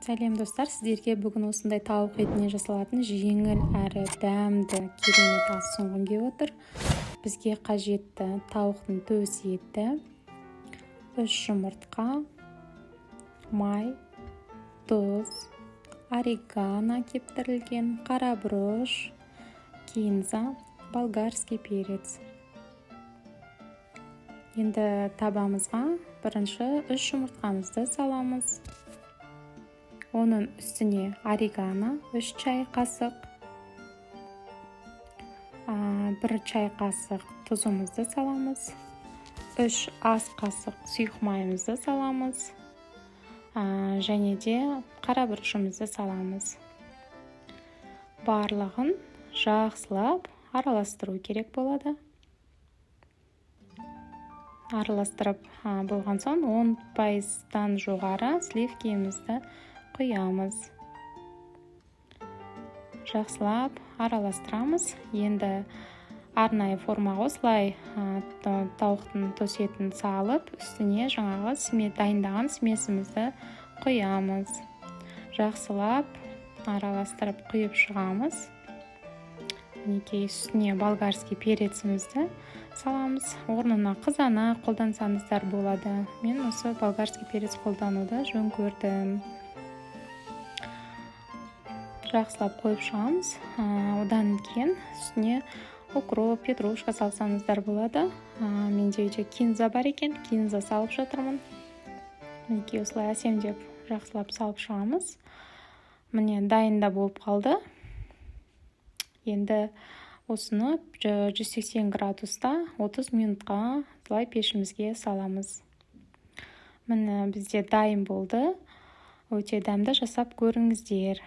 Сәлем достар, сіздерге бүгін осындай тауық етінен жасалатын жеңіл әрі дәмді керемет ас ұсынғым келіп отыр. Бізге қажетті тауықтың төс еті, 3 жұмыртқа, май, тұз, орегано кептірілген, қара бұрыш, кинза, болгарский перец. Енді табамызға бірінші 3 жұмыртқамызды саламыз. Оның үстіне орегано 3 чай қасық, 1 чай қасық тұзымызды саламыз, 3 ас қасық сұйық майымызды саламыз, және де қара бұрышымызды саламыз. Барлығын жақсылап араластыру керек болады. Араластырып болған соң 10%-тан жоғары сливкемізді құямыз. Жақсылап араластырамыз. Енді арнайы формаға осылай тауықтың төс етін салып, үстіне жаңағы дайындаған смесімізді құямыз. Жақсылап араластырып құйып шығамыз. Мінекей үстіне болгарский перецімізді саламыз. Орнына қызанақ қолдансаңыздар болады. Мен осы болгарский перец қолдануды жөн көрдім. Жақсылап қойып шығамыз. Одан кейін үстіне укроп, петрушка салсаңыздар болады. Менде үйде кинза бар екен, кинза салып жатырмын. Мінекей осылай әсемдеп жақсылап салып шығамыз. Міне дайында болып қалды. Енді осыны 180 градуста 30 минутқа былай пешімізге саламыз. Міне бізде дайын болды. Өте дәмді, жасап көріңіздер.